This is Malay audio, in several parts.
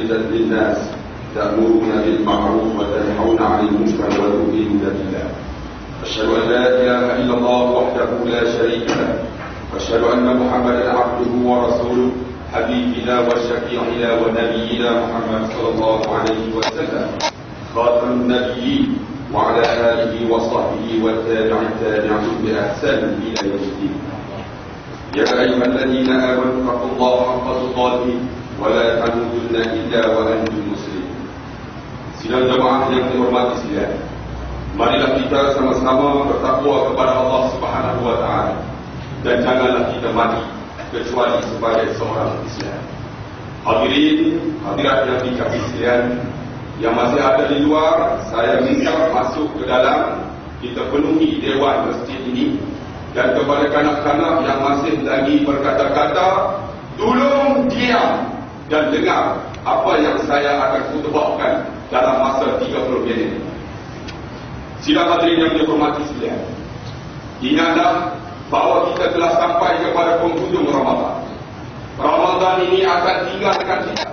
أخرجت للناس تأمرون بالمعروف وتنهون عن المنكر وتؤمنون بالله. أشهد أن لا إله إلا الله وحده لا شريك له، وأشهد أن محمدا عبده ورسوله حبيبنا وشفيعنا ونبينا محمد صلى الله عليه وسلم خاتم النبيين وعلى آله وصحبه والتابعين بإحسان إلى يوم الدين. يا أيها الذين آمنوا اتقوا الله حق تقاته ولا تموتن إلا وأنتم مسلمون. Sidang jemaah yang dihormati sekalian, marilah kita sama-sama bertakwa kepada Allah Subhanahu wa taala dan janganlah kita mati kecuali sebagai seorang Islam. Hadirin hadirat yang dikasihi sekalian yang masih ada di luar, saya minta masuk ke dalam, kita penuhi dewan masjid ini. Dan kepada kanak-kanak yang masih lagi berkata-kata, tolong diam dan dengar apa yang saya akan khutbahkan dalam masa 30 minit. Sidang hadirin yang dihormati sekalian, ingatlah bahawa kita telah sampai kepada penghujung Ramadan. Ramadan ini akan tinggalkan kita.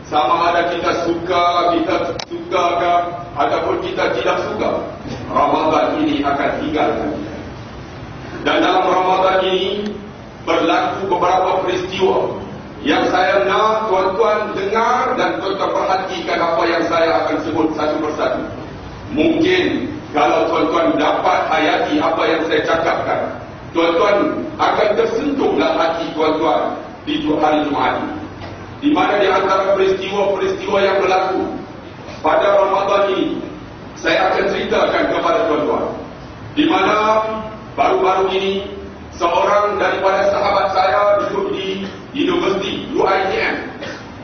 Sama ada kita suka ke ataupun kita tidak suka, Ramadan ini akan tinggalkan kita. Dan dalam Ramadan ini berlaku beberapa peristiwa yang saya nak tuan-tuan dengar dan tuan-tuan perhatikan apa yang saya akan sebut satu persatu. Mungkin kalau tuan-tuan dapat hayati apa yang saya cakapkan, tuan-tuan akan tersentuhlah hati tuan-tuan di hari Jumaat ini. Di mana di antara peristiwa-peristiwa yang berlaku pada Ramadan ini, saya akan ceritakan kepada tuan-tuan. Di mana baru-baru ini seorang daripada sahabat saya duduk di Universiti UITM,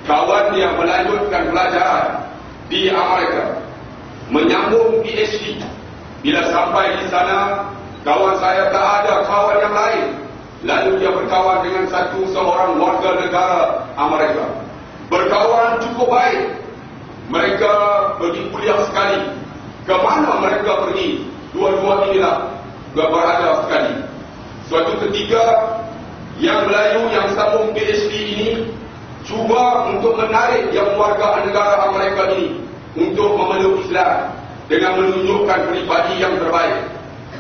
kawan dia melanjutkan pelajaran di Amerika, menyambung PhD. Bila sampai di sana, kawan saya tak ada kawan yang lain, lalu dia berkawan dengan seorang warga negara Amerika. Berkawan cukup baik. Mereka pergi kuliah sekali. Ke mana mereka pergi? Dua-dua inilah berada sekali. Suatu ketika, yang Melayu yang sambung PhD ini cuba untuk menarik yang warga negara Amerika ini untuk memeluk Islam dengan menunjukkan pribadi yang terbaik.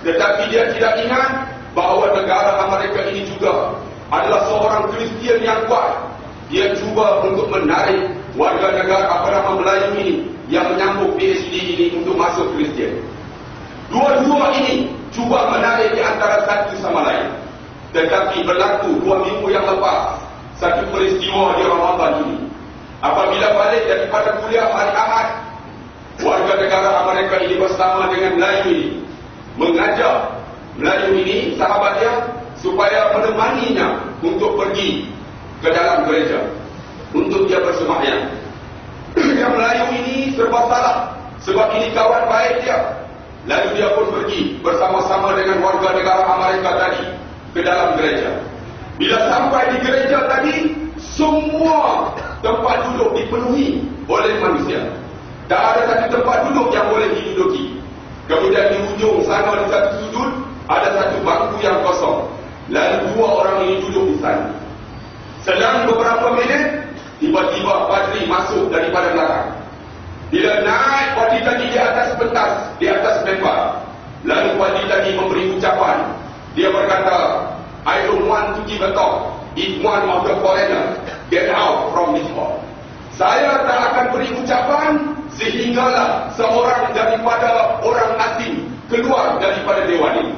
Tetapi dia tidak ingat bahawa negara Amerika ini juga adalah seorang Kristian yang kuat. Dia cuba untuk menarik warga negara Melayu ini yang menyambung PhD ini untuk masuk Kristian. Dua-dua ini cuba menarik di antara satu sama lain. Tetapi berlaku 2 minggu yang lepas satu peristiwa di Ramadan ini. Apabila balik daripada kuliah hari Ahad, warga negara Amerika ini bersama dengan Melayu ini mengajak Melayu ini, sahabat dia, supaya menemaninya untuk pergi ke dalam gereja untuk dia bersembahyang. Yang Melayu ini serba salah, sebab ini kawan baik dia. Lalu dia pun pergi bersama-sama dengan warga negara Amerika tadi ke dalam gereja. Bila sampai di gereja tadi, semua tempat duduk dipenuhi oleh manusia. Tak ada satu tempat duduk yang boleh diduduki. Kemudian di ujung sana di satu sudut ada satu bangku yang kosong. Lalu 2 orang ini duduk di sana. Selang beberapa minit, tiba-tiba padri masuk daripada belakang. Bila naik padri tadi di atas pentas, di atas mimbar, lalu padri tadi memberi ucapan. Dia berkata, I don't want to give a talk if one of the foreigner get out from this hall. Saya tak akan beri ucapan sehinggalah seorang daripada orang asing keluar daripada dewan ini.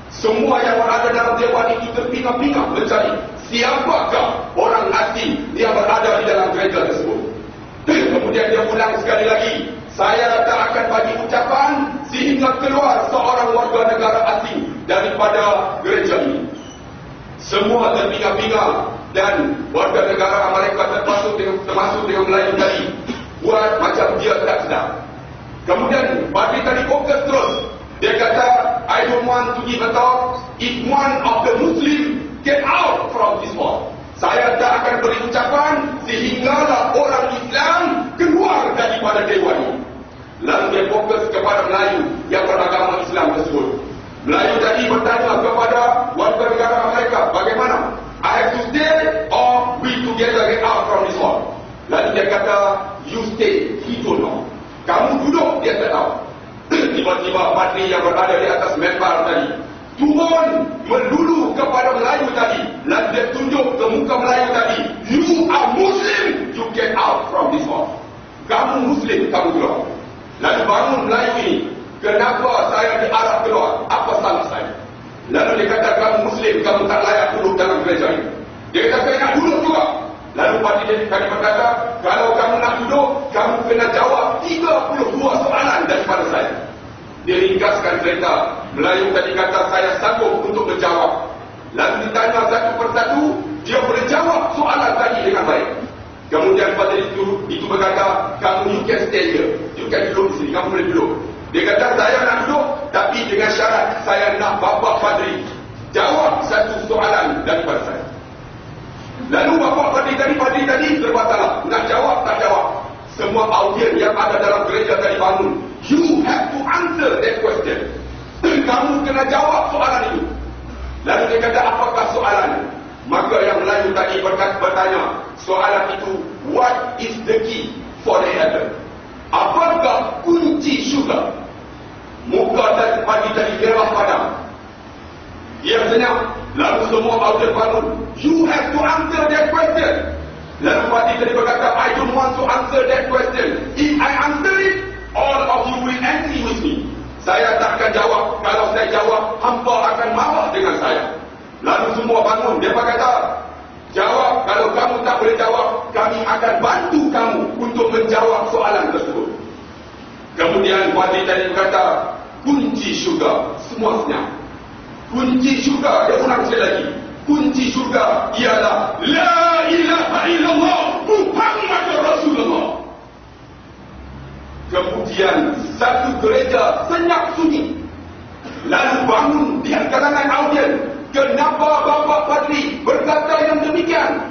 Semua yang berada dalam dewan itu terpinga-pinga mencari siapakah orang asing yang berada di dalam gereja tersebut. Kemudian dia ulang sekali lagi, saya tak akan bagi ucapan sehingga keluar seorang warga negara asing daripada gereja ini. Semua terpinga-pinga dan warga negara Amerika termasuk dengan Melayu tadi buat macam dia tak sedar. Kemudian padri tadi fokus terus. Dia kata, I don't want to give a talk if one of the Muslim get out from this hall. Saya tak akan beri ucapan sehinggalah orang Islam keluar daripada dewan ini. Lalu dia fokus kepada Melayu yang beragama Islam tersebut. Melayu tadi bertanya kepada warga negara Amerika, bagaimana? I have to stay or we together get out from this hall? Lalu dia kata, say he don't know. Kamu duduk, dia tak tahu. Tiba-tiba padri yang berada di atas membar tadi turun melulu kepada Melayu tadi, lalu dia tunjuk ke muka Melayu tadi, you are Muslim, you get out from this hall. Kamu Muslim, kamu keluar. Lalu bangun Melayu ini, kenapa saya diarah keluar, apa salah saya? Lalu dia kata, kamu Muslim, kamu tak layak duduk dalam gereja ini. Dia kata, saya nak duduk juga. Lalu padri tadi berkata, kalau kamu nak duduk, kamu kena jawab 32 soalan daripada saya. Dia ringkaskan cerita. Melayu tadi kata, saya sanggup untuk menjawab. Lalu ditanya satu persatu, dia boleh jawab soalan tadi dengan baik. Kemudian pada itu berkata, kamu you can stay here, you can duduk di sini, kamu boleh duduk. Dia kata, saya nak duduk, tapi dengan syarat saya nak Bapak Padri jawab satu soalan daripada saya. Lalu Bapak Padri tadi terbatal, nak jawab tak jawab. Semua audien yang ada dalam gereja tadi bangun. You have to answer that question. Kamu kena jawab soalan itu. Lalu dia kata, apakah soalan? Maka yang Melayu tadi bertanya, soalan itu, what is the key for the heaven? Apakah kunci syurga? Muka dan pagi tadi merah padam. Dia senyap. Lalu semua audien bangun. You have to answer that question. Lalu pagi tadi berkata, I don't want to answer that question. If I answer it, all of you will angry with me. Saya takkan jawab. Kalau saya jawab, hampa akan marah dengan saya. Lalu semua bangun. Dia berkata, jawab. Kalau kamu tak boleh jawab, kami akan bantu kamu untuk menjawab soalan tersebut. Kemudian Padri tadi berkata, kunci syurga. Semua senyap. Kunci syurga, dia ulang sekali lagi. Kunci syurga ialah La ilaha illallah Muhammadur Rasulullah. Kemudian satu gereja senyap sunyi. Lalu bangun di kalangan audien, kenapa Bapak Padri berkata yang demikian?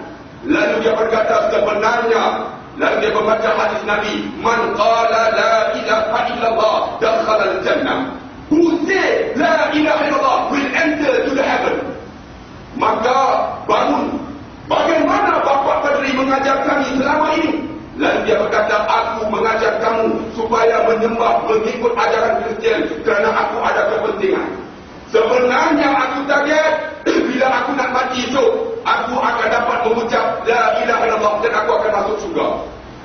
Lalu dia berkata, sebenarnya, lalu dia membaca hadis Nabi, man qala la ilaha illallah dakhala al-jannah. Who say la ilaha illallah will enter to the heaven. Maka bangun, bagaimana Bapak Padri mengajar kami selama ini? Lalu dia berkata, aku mengajar kamu supaya menyembah, mengikut ajaran Kristian kerana aku ada kepentingan. Sebenarnya aku target, bila aku nak mati esok, aku akan dapat mengucap la ilaha illallah dan aku akan masuk syurga.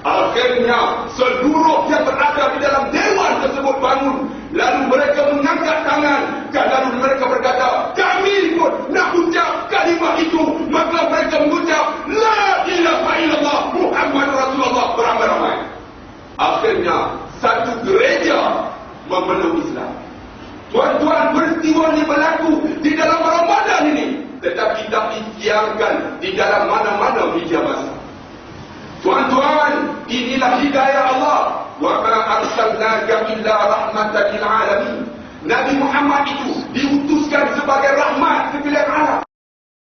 Akhirnya seluruh yang berada di dalam dewan tersebut bangun. Lalu mereka mengangkat tangan, dan lalu mereka berkata, kami pun nak ucap kalimah itu. Maka mereka mengucap la ilaha illallah Muhammadur Rasulullah beramai-ramai. Akhirnya satu gereja memeluk Islam. Tuan-tuan, peristiwa ini berlaku di dalam Ramadan ini, tetapi tak disiarkan di dalam mana-mana media massa. Tuan-tuan, inilah hidayah Allah. Wa ma arsalnaka illa rahmatan lil alamin. Nabi Muhammad itu diutuskan sebagai rahmat